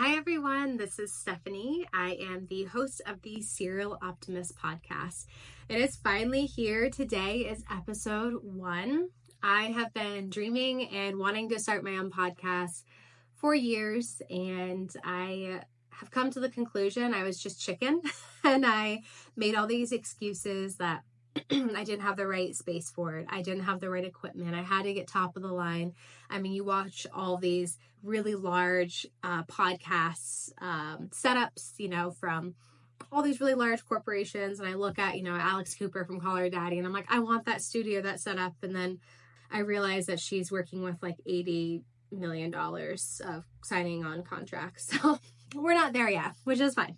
Hi, everyone. This is Stephanie. I am the host of the Serial Optimist podcast. It is finally here. Today is episode 1. I have been dreaming and wanting to start my own podcast for years, and I have come to the conclusion I was just chicken, and I made all these excuses that I didn't have the right space for it. I didn't have the right equipment. I had to get top of the line. I mean, you watch all these really large podcasts, setups, from all these really large corporations. And I look at, Alex Cooper from Call Her Daddy, and I'm like, I want that studio, that setup. And then I realize that she's working with like $80 million of signing on contracts. So we're not there yet, which is fine.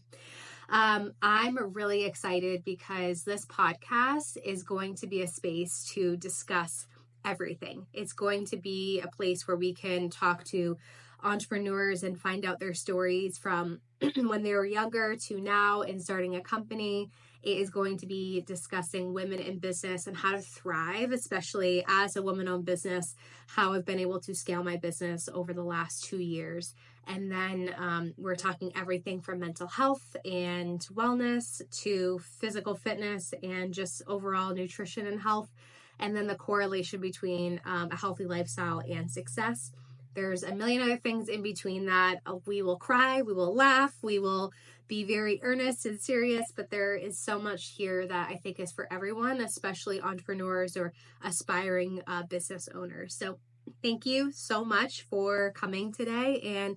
I'm really excited because this podcast is going to be a space to discuss everything. It's going to be a place where we can talk to entrepreneurs and find out their stories from when they were younger to now and starting a company. It is going to be discussing women in business and how to thrive, especially as a woman-owned business, how I've been able to scale my business over the last 2 years. And then we're talking everything from mental health and wellness to physical fitness and just overall nutrition and health. And then the correlation between a healthy lifestyle and success. There's a million other things in between that. We will cry, we will laugh, we will be very earnest and serious, but there is so much here that I think is for everyone, especially entrepreneurs or aspiring business owners. So thank you so much for coming today and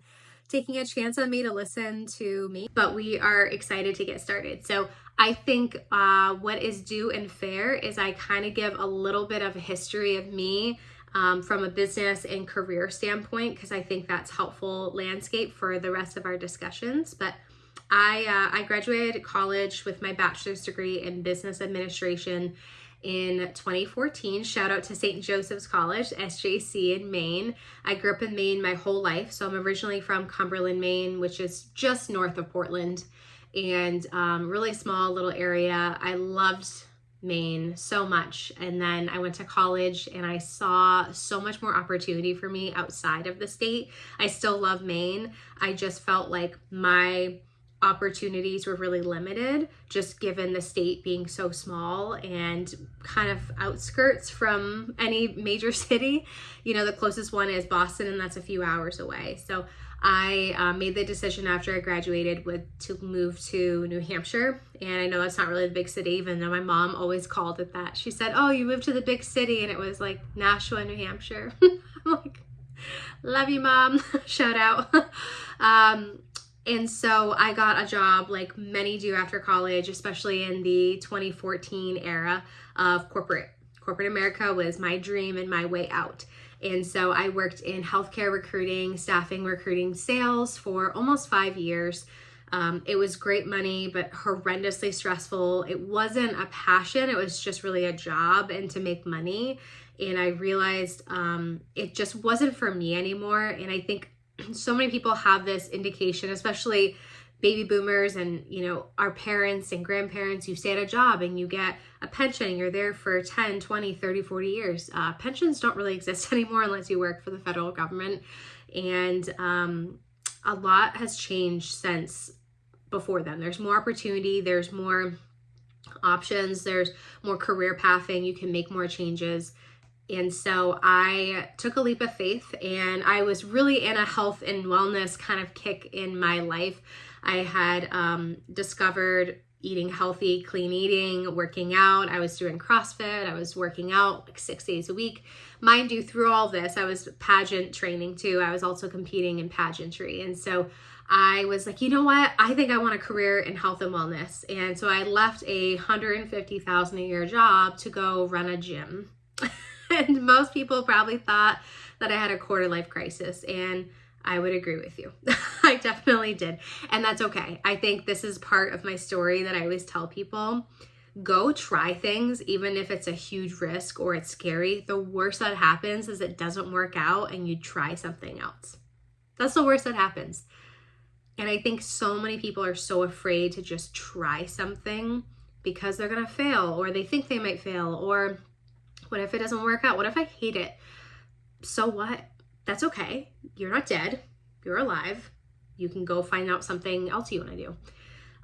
taking a chance on me to listen to me. But we are excited to get started. So I think what is due and fair is I kind of give a little bit of a history of me from a business and career standpoint, because I think that's helpful landscape for the rest of our discussions. But I graduated college with my bachelor's degree in business administration in 2014. Shout out to St. Joseph's College, SJC in Maine. I grew up in Maine my whole life. So I'm originally from Cumberland, Maine, which is just north of Portland, and really small little area. I loved Maine so much. And then I went to college and I saw so much more opportunity for me outside of the state. I still love Maine. I just felt like my opportunities were really limited, just given the state being so small and kind of outskirts from any major city. The closest one is Boston, and that's a few hours away. So I made the decision after I graduated to move to New Hampshire. And I know that's not really the big city, even though my mom always called it that. She said, oh, you moved to the big city, and it was like Nashua, New Hampshire. I'm like, love you, Mom. Shout out. And so I got a job like many do after college, especially in the 2014 era of corporate. Corporate America was my dream and my way out. And so I worked in healthcare recruiting, staffing, recruiting, sales for almost 5 years. It was great money, but horrendously stressful. It wasn't a passion. It was just really a job and to make money. And I realized it just wasn't for me anymore. And I think so many people have this indication, especially baby boomers and, our parents and grandparents. You stay at a job and you get a pension and you're there for 10, 20, 30, 40 years. Pensions don't really exist anymore unless you work for the federal government. And a lot has changed since before then. There's more opportunity. There's more options. There's more career pathing. You can make more changes. And so I took a leap of faith, and I was really in a health and wellness kind of kick in my life. I had discovered eating healthy, clean eating, working out. I was doing CrossFit. I was working out like 6 days a week. Mind you, through all this, I was pageant training too. I was also competing in pageantry. And so I was like, you know what? I think I want a career in health and wellness. And so I left a $150,000 a year job to go run a gym. And most people probably thought that I had a quarter life crisis, and I would agree with you. I definitely did. And that's okay. I think this is part of my story that I always tell people. Go try things, even if it's a huge risk or it's scary. The worst that happens is it doesn't work out and you try something else. That's the worst that happens. And I think so many people are so afraid to just try something because they're going to fail, or they think they might fail, or what if it doesn't work out? What if I hate it? So what? That's okay. You're not dead. You're alive. you can go find out something else you want to do.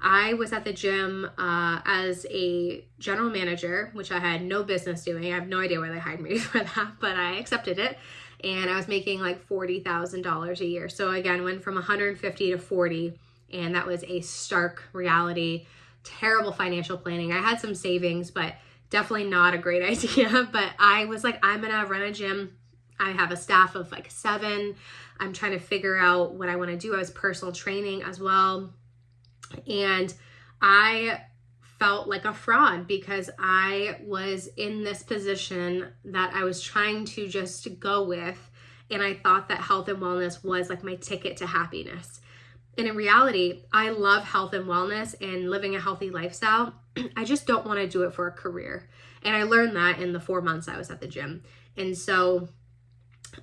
I was at the gym as a general manager, which I had no business doing. I have no idea why they hired me for that, but I accepted it. And I was making like $40,000 a year. So again, went from 150 to 40, and that was a stark reality. Terrible financial planning. I had some savings, but definitely not a great idea. But I was like, I'm gonna run a gym. I have a staff of like 7. I'm trying to figure out what I want to do. I was personal training as well. And I felt like a fraud because I was in this position that I was trying to just go with. And I thought that health and wellness was like my ticket to happiness. And in reality, I love health and wellness and living a healthy lifestyle. I just don't want to do it for a career. And I learned that in the 4 months I was at the gym. And so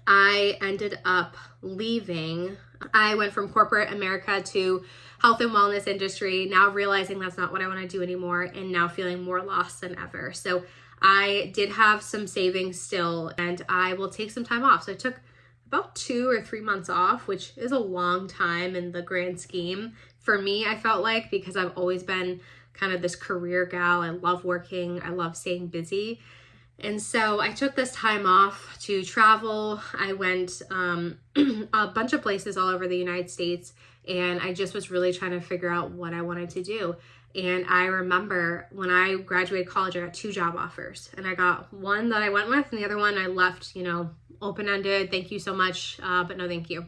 I ended up leaving. I went from corporate America to health and wellness industry, now realizing that's not what I want to do anymore, and now feeling more lost than ever. So I did have some savings still, and I will take some time off. So I took about 2 or 3 months off, which is a long time in the grand scheme for me, I felt like, because I've always been kind of this career gal. I love working. I love staying busy. And so I took this time off to travel. I went a bunch of places all over the United States, and I just was really trying to figure out what I wanted to do. And I remember when I graduated college, I got 2 job offers, and I got one that I went with, and the other one I left, open-ended. Thank you so much, but no thank you.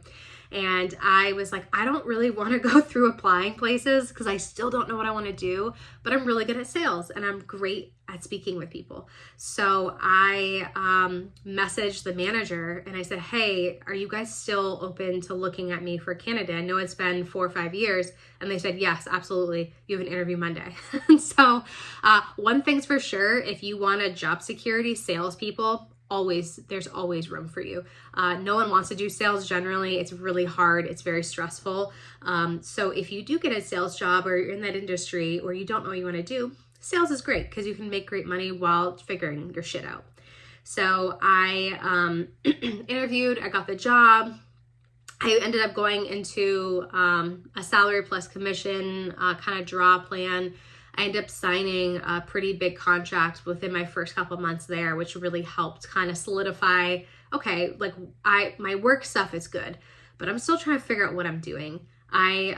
And I was like, I don't really want to go through applying places because I still don't know what I want to do, but I'm really good at sales and I'm great at speaking with people. So I messaged the manager and I said, hey, are you guys still open to looking at me for Canada? I know it's been 4 or 5 years. And they said, yes, absolutely. You have an interview Monday. So one thing's for sure, if you want a job security, salespeople, there's always room for you. No one wants to do sales generally. It's really hard. It's very stressful. So if you do get a sales job or you're in that industry or you don't know what you want to do, sales is great because you can make great money while figuring your shit out. So I interviewed, I got the job. I ended up going into a salary plus commission kind of draw plan. I ended up signing a pretty big contract within my first couple of months there, which really helped kind of solidify, okay, like my work stuff is good, but I'm still trying to figure out what I'm doing. A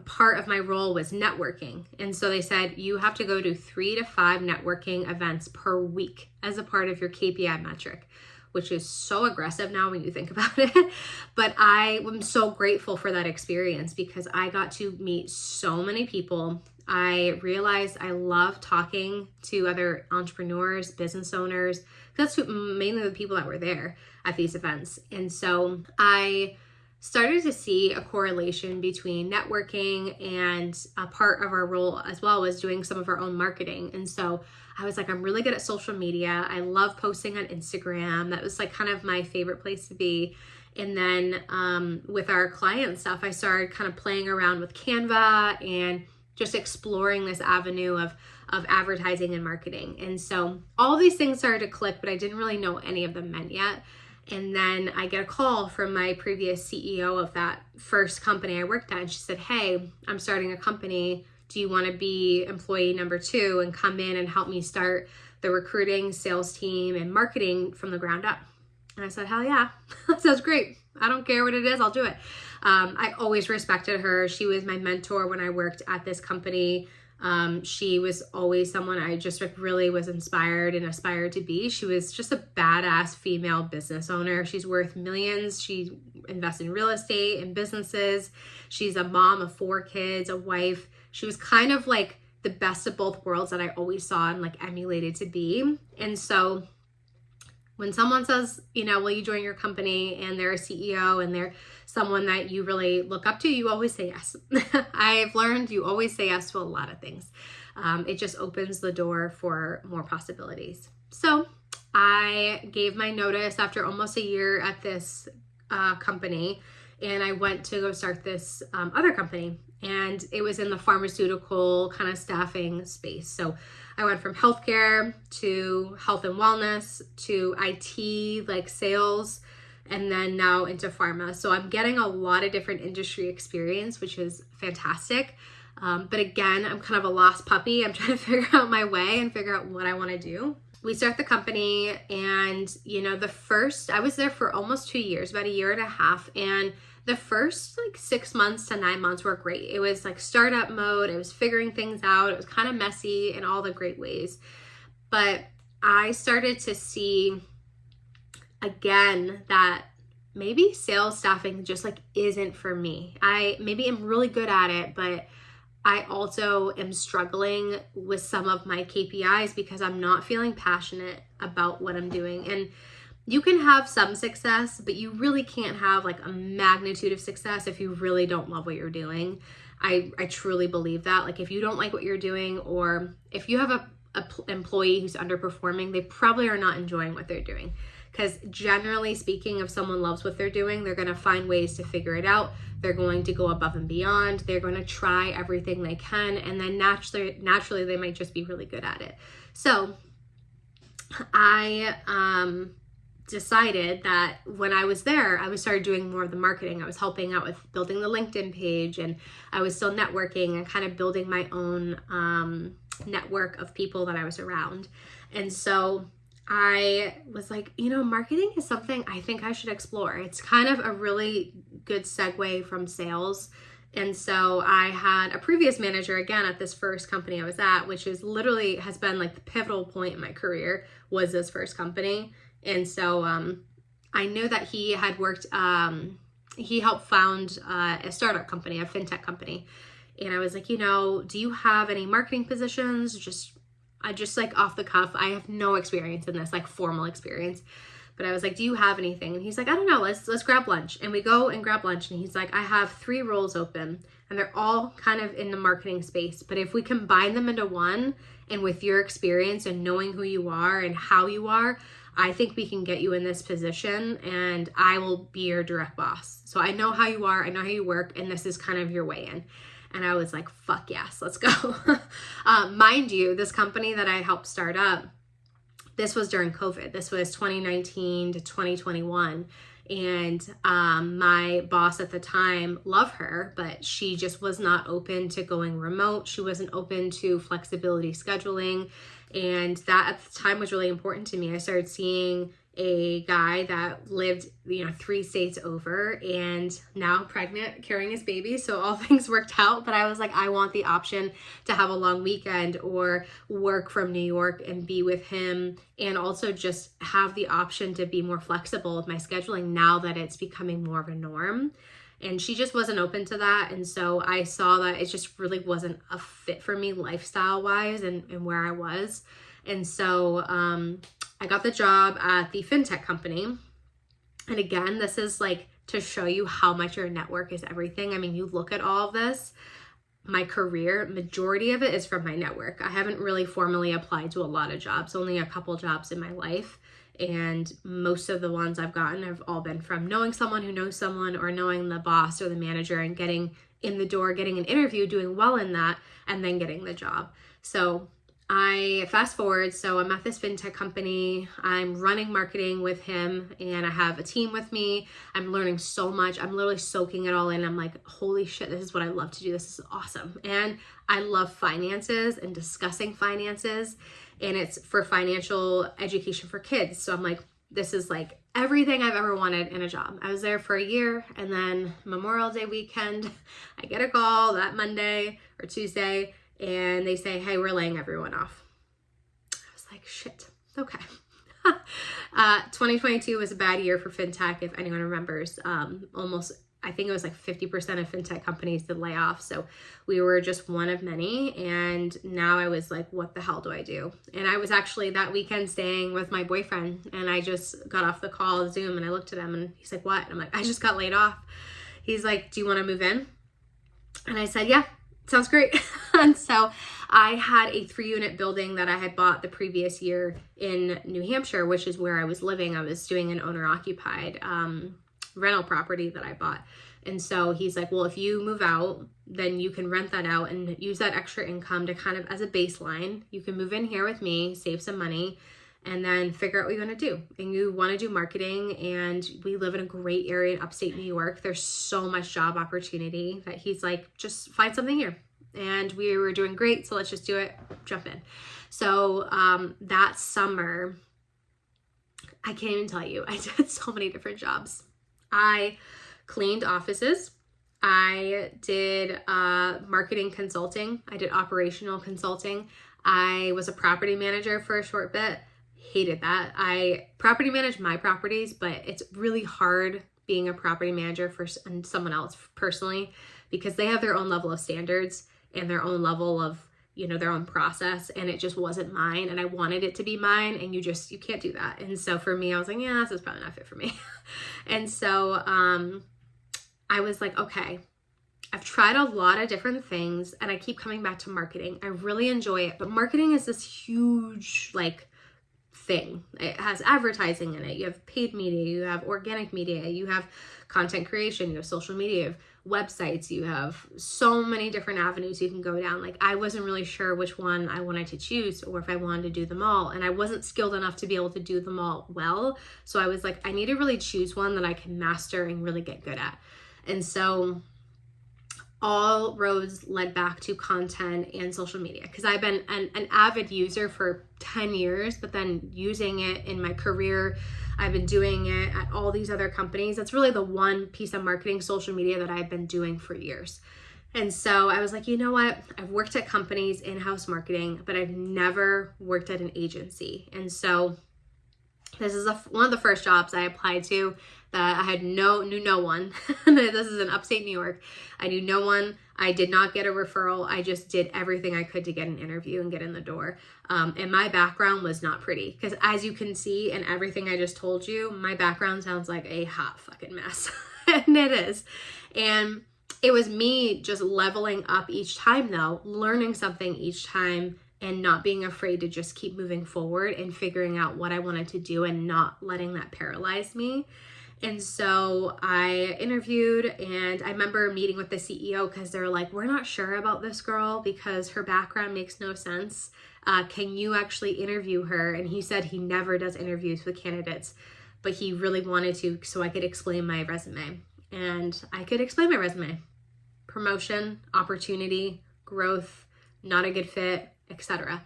part of my role was networking. And so they said, you have to go to 3 to 5 networking events per week as a part of your KPI metric, which is so aggressive now when you think about it. But I am so grateful for that experience because I got to meet so many people. I realized I love talking to other entrepreneurs, business owners. That's mainly the people that were there at these events. And so I started to see a correlation between networking and a part of our role as well was doing some of our own marketing. And so I was like, I'm really good at social media. I love posting on Instagram. That was like kind of my favorite place to be. And then with our client stuff, I started kind of playing around with Canva and just exploring this avenue of advertising and marketing. And so all these things started to click, but I didn't really know any of them meant yet. And then I get a call from my previous CEO of that first company I worked at. And she said, hey, I'm starting a company. Do you want to be employee number 2 and come in and help me start the recruiting, sales team, and marketing from the ground up? And I said, hell yeah, that sounds great. I don't care what it is, I'll do it. I always respected her. She was my mentor when I worked at this company. She was always someone I just really was inspired and aspired to be. She was just a badass female business owner. She's worth millions. She invests in real estate and businesses. She's a mom of 4 kids, a wife. She was kind of like the best of both worlds that I always saw and like emulated to be. And so when someone says, will you join your company, and they're a CEO and they're someone that you really look up to, you always say yes. I've learned you always say yes to a lot of things. It just opens the door for more possibilities. So I gave my notice after almost a year at this company, and I went to go start this other company. And it was in the pharmaceutical kind of staffing space. So I went from healthcare to health and wellness to IT, like sales, and then now into pharma. So I'm getting a lot of different industry experience, which is fantastic. But again, I'm kind of a lost puppy. I'm trying to figure out my way and figure out what I want to do. We start the company, and I was there for almost 2 years, about 1.5 years. And the first like 6 months to 9 months were great. It was like startup mode. I was figuring things out. It was kind of messy in all the great ways. But I started to see again that maybe sales staffing just like isn't for me. Maybe I'm really good at it, but I also am struggling with some of my KPIs because I'm not feeling passionate about what I'm doing. And you can have some success, but you really can't have like a magnitude of success if you really don't love what you're doing. I truly believe that. Like if you don't like what you're doing, or if you have a employee who's underperforming, they probably are not enjoying what they're doing. Because generally speaking, if someone loves what they're doing, they're going to find ways to figure it out. They're going to go above and beyond. They're going to try everything they can. And then naturally, they might just be really good at it. So I decided that when I was there, I started doing more of the marketing. I was helping out with building the LinkedIn page, and I was still networking and kind of building my own network of people that I was around. And so I was like, marketing is something I think I should explore. It's kind of a really good segue from sales. And so I had a previous manager again at this first company I was at, which is literally has been like the pivotal point in my career, was this first company. And so I knew that he had worked, he helped found a startup company, a fintech company. And I was like, do you have any marketing positions? I just like off the cuff, I have no experience in this, like formal experience. But I was like, do you have anything? And he's like, I don't know, let's grab lunch. And we go and grab lunch. And he's like, I have 3 roles open, and they're all kind of in the marketing space. But if we combine them into one, and with your experience and knowing who you are and how you are, I think we can get you in this position, and I will be your direct boss. So I know how you are, I know how you work, and this is kind of your way in. And I was like, fuck yes, let's go. Mind you, this company that I helped start up, this was during COVID. This was 2019 to 2021. And my boss at the time, love her, but she just was not open to going remote. She wasn't open to flexibility scheduling. And that at the time was really important to me. I started seeing a guy that lived, 3 states over, and now pregnant, carrying his baby. So all things worked out, but I was like, I want the option to have a long weekend or work from New York and be with him, and also just have the option to be more flexible with my scheduling now that it's becoming more of a norm. And she just wasn't open to that. And so I saw that it just really wasn't a fit for me lifestyle wise and where I was. And so I got the job at the fintech company. And again, this is like to show you how much your network is everything. I mean, you look at all of this, my career, majority of it is from my network. I haven't really formally applied to a lot of jobs, only a couple jobs in my life. And most of the ones I've gotten have all been from knowing someone who knows someone, or knowing the boss or the manager and getting in the door, getting an interview, doing well in that, and then getting the job. So I fast forward, so I'm at this fintech company, I'm running marketing with him, and I have a team with me. I'm learning so much. I'm literally soaking it all in. I'm like, holy shit, this is what I love to do. This is awesome. And I love finances and discussing finances, and it's for financial education for kids. So I'm like, this is like everything I've ever wanted in a job. I was there for 1 year, and then Memorial Day weekend, I get a call that Monday or Tuesday, and they say, hey, we're laying everyone off. I was like, shit, okay. 2022 was a bad year for fintech, if anyone remembers. I think it was like 50% of fintech companies did lay off. So we were just one of many. And now I was like, what the hell do I do? And I was actually that weekend staying with my boyfriend, and I just got off the call Zoom, and I looked at him, and he's like, what? And I'm like, I just got laid off. He's like, do you want to move in? And I said, yeah. Sounds great. And so I had a 3-unit building that I had bought the previous year in New Hampshire, which is where I was living. I was doing an owner-occupied rental property that I bought. And so he's like, well, if you move out, then you can rent that out and use that extra income to kind of as a baseline. You can move in here with me, save some money, and then figure out what you want to do. And you want to do marketing, and we live in a great area in upstate New York. There's so much job opportunity that he's like, just find something here. And we were doing great, so let's just do it, jump in. So that summer, I can't even tell you, I did so many different jobs. I cleaned offices. I did marketing consulting. I did operational consulting. I was a property manager for a short bit. Hated that. I property managed my properties, but it's really hard being a property manager for someone else personally, because they have their own level of standards and their own level of, you know, their own process, and it just wasn't mine, and I wanted it to be mine, and you can't do that. And so for me, I was like, yeah, this is probably not fit for me. And so I was like, okay, I've tried a lot of different things, and I keep coming back to marketing. I really enjoy it, but marketing is this huge like thing. It has advertising in it. You have paid media, you have organic media, you have content creation, you have social media, you have websites, you have so many different avenues you can go down. Like, I wasn't really sure which one I wanted to choose, or if I wanted to do them all, and I wasn't skilled enough to be able to do them all well. So I was like, I need to really choose one that I can master and really get good at. And so all roads led back to content and social media, because I've been an avid user for 10 years, but then using it in my career, I've been doing it at all these other companies. That's really the one piece of marketing, social media, that I've been doing for years. And so I was like, you know what? I've worked at companies, in-house marketing, but I've never worked at an agency. And so this is one of the first jobs I applied to that I knew no one. This is in upstate New York. I knew no one. I did not get a referral. I just did everything I could to get an interview and get in the door. And my background was not pretty, because as you can see in everything I just told you, my background sounds like a hot fucking mess. And it is. And it was me just leveling up each time, though, learning something each time, and not being afraid to just keep moving forward and figuring out what I wanted to do and not letting that paralyze me. And so I interviewed, and I remember meeting with the CEO, because they're like, we're not sure about this girl because her background makes no sense. Can you actually interview her? And he said he never does interviews with candidates, but he really wanted to, so I could explain my resume. And I could explain my resume. Promotion, opportunity, growth, not a good fit, etc.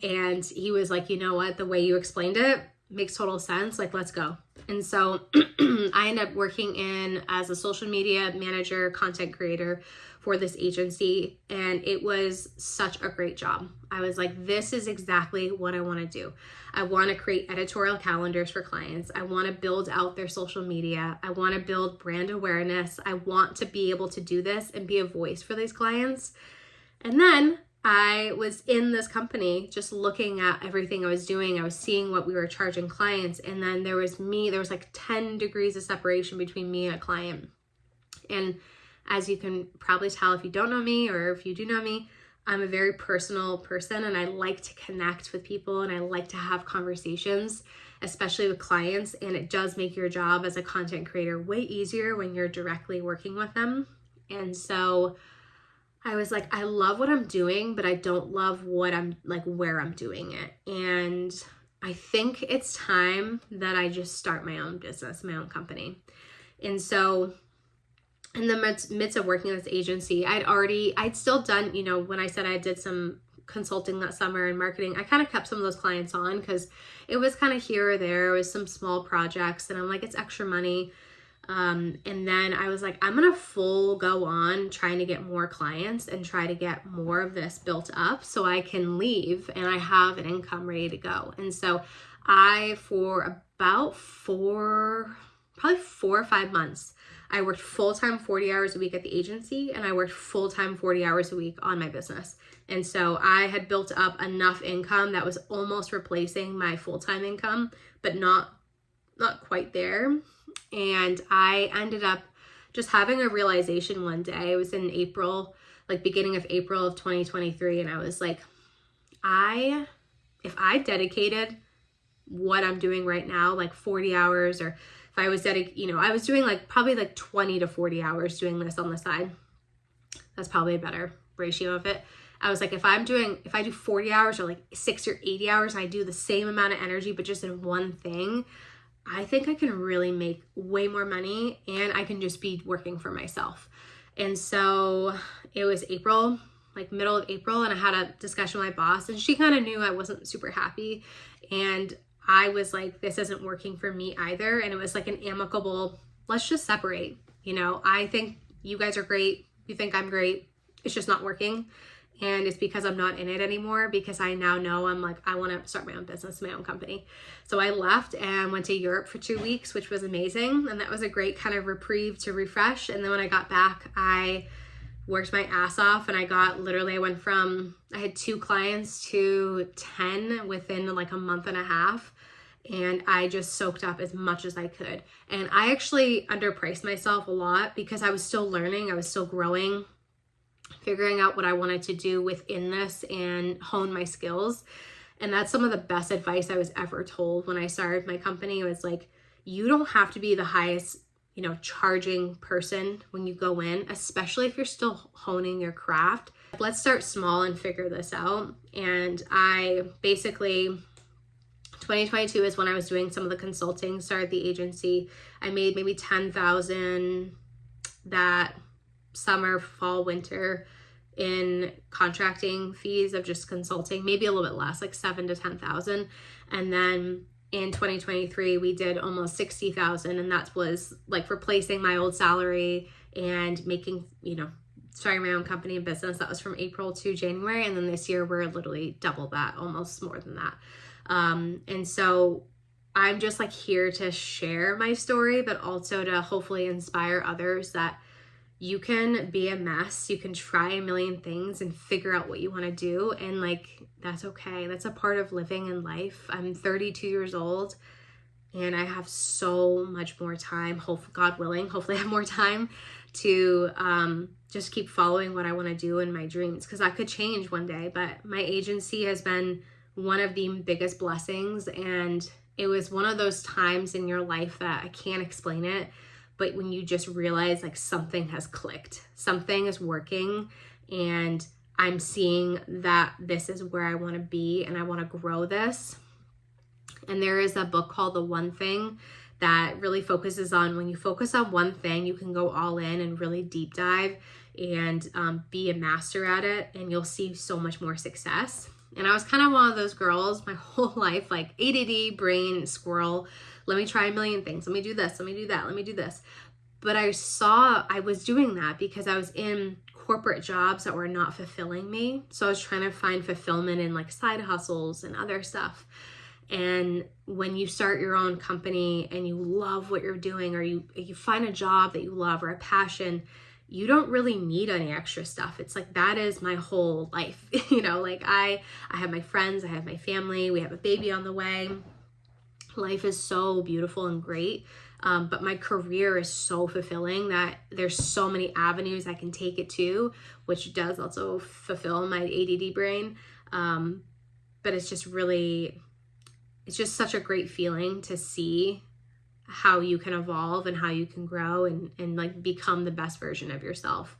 And he was like, you know what? The way you explained it makes total sense. Like, let's go. And so I ended up working as a social media manager, content creator for this agency. And it was such a great job. I was like, this is exactly what I want to do. I want to create editorial calendars for clients. I want to build out their social media. I want to build brand awareness. I want to be able to do this and be a voice for these clients. And then I was in this company just looking at everything I was doing. I was seeing what we were charging clients. And then there was like 10 degrees of separation between me and a client. And as you can probably tell, if you don't know me, or if you do know me, I'm a very personal person, and I like to connect with people, and I like to have conversations, especially with clients. And it does make your job as a content creator way easier when you're directly working with them. And so I was like, I love what I'm doing, but I don't love where I'm doing it. And I think it's time that I just start my own business, my own company. And so in the midst of working at this agency, I'd still done, when I said I did some consulting that summer and marketing, I kind of kept some of those clients on, because it was kind of here or there. It was some small projects, and I'm like, it's extra money. And then I was like, I'm going to full go on trying to get more clients and try to get more of this built up so I can leave and I have an income ready to go. And so for about probably 4 or 5 months, I worked full-time 40 hours a week at the agency, and I worked full-time 40 hours a week on my business. And so I had built up enough income that was almost replacing my full-time income, but not quite there. And I ended up just having a realization one day. It was in April, beginning of April of 2023. And I was like, if I dedicated what I'm doing right now, 40 hours, or if I was I was doing probably 20 to 40 hours doing this on the side. That's probably a better ratio of it. I was like, if I do 40 hours or like 60 or 80 hours, and I do the same amount of energy, but just in one thing, I think I can really make way more money, and I can just be working for myself. And so it was April, like middle of April, and I had a discussion with my boss, and she kind of knew I wasn't super happy. And I was like, this isn't working for me either. And it was like an amicable, let's just separate. I think you guys are great. You think I'm great. It's just not working. And it's because I'm not in it anymore, because I now know I'm like, I want to start my own business, my own company. So I left and went to Europe for 2 weeks, which was amazing. And that was a great kind of reprieve to refresh. And then when I got back, I worked my ass off, and I went from, I had 2 clients to 10 within like a month and a half. And I just soaked up as much as I could. And I actually underpriced myself a lot because I was still learning. I was still growing, figuring out what I wanted to do within this and hone my skills. And that's some of the best advice I was ever told when I started my company. It was like, you don't have to be the highest, charging person when you go in, especially if you're still honing your craft. Let's start small and figure this out. And I basically, 2022 is when I was doing some of the consulting, started the agency. I made maybe $10,000 that summer, fall, winter in contracting fees of just consulting, maybe a little bit less, like $7,000 to $10,000. And then in 2023, we did almost $60,000, and that was like replacing my old salary and making, starting my own company and business. That was from April to January. And then this year we're literally double that, almost more than that. And so I'm just like here to share my story, but also to hopefully inspire others that you can be a mess. You can try a million things and figure out what you want to do. And like, that's okay. That's a part of living in life. I'm 32 years old, and I have so much more time, God willing, hopefully I have more time to just keep following what I want to do in my dreams, because I could change one day. But my agency has been one of the biggest blessings, and it was one of those times in your life that I can't explain it, but when you just realize like something has clicked, something is working, and I'm seeing that this is where I want to be and I want to grow this. And there is a book called The One Thing that really focuses on, when you focus on one thing, you can go all in and really deep dive and be a master at it, and you'll see so much more success. And I was kind of one of those girls my whole life, like ADD, brain, squirrel. Let me try a million things. Let me do this. Let me do that. Let me do this. But I saw I was doing that because I was in corporate jobs that were not fulfilling me. So I was trying to find fulfillment in like side hustles and other stuff. And when you start your own company and you love what you're doing, or you find a job that you love or a passion, you don't really need any extra stuff. It's like, that is my whole life. Like I have my friends, I have my family, we have a baby on the way. Life is so beautiful and great. But my career is so fulfilling that there's so many avenues I can take it to, which does also fulfill my ADD brain. But it's just such a great feeling to see how you can evolve and how you can grow and like become the best version of yourself.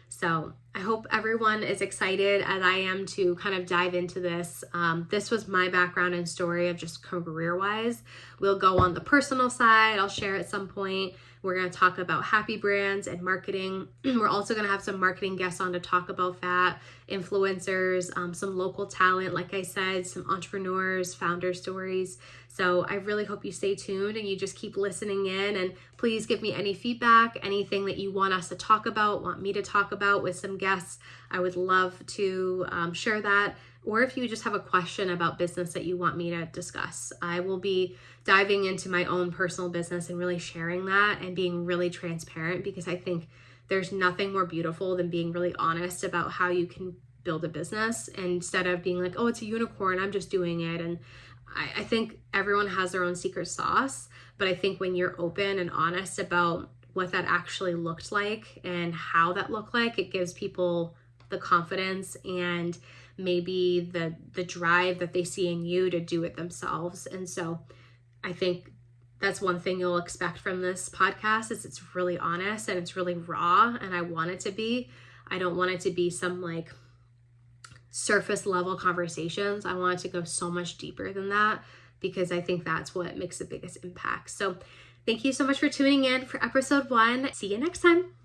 So I hope everyone is excited as I am to kind of dive into this. This was my background and story of just career-wise. We'll go on the personal side. I'll share at some point. We're going to talk about happy brands and marketing. We're also going to have some marketing guests on to talk about that, influencers, some local talent, like I said, some entrepreneurs, founder stories. So I really hope you stay tuned and you just keep listening in, and please give me any feedback, anything that you want us to talk about, want me to talk about with some guests. I would love to share that. Or if you just have a question about business that you want me to discuss, I will be diving into my own personal business and really sharing that and being really transparent, because I think there's nothing more beautiful than being really honest about how you can build a business, instead of being like, oh, it's a unicorn, I'm just doing it. And I think everyone has their own secret sauce, but I think when you're open and honest about what that actually looked like and how that looked like, it gives people the confidence and maybe the drive that they see in you to do it themselves. And so I think that's one thing you'll expect from this podcast, is it's really honest and it's really raw, and I want it to be. I don't want it to be some like surface level conversations. I wanted to go so much deeper than that because I think that's what makes the biggest impact. So thank you so much for tuning in for episode 1. See you next time.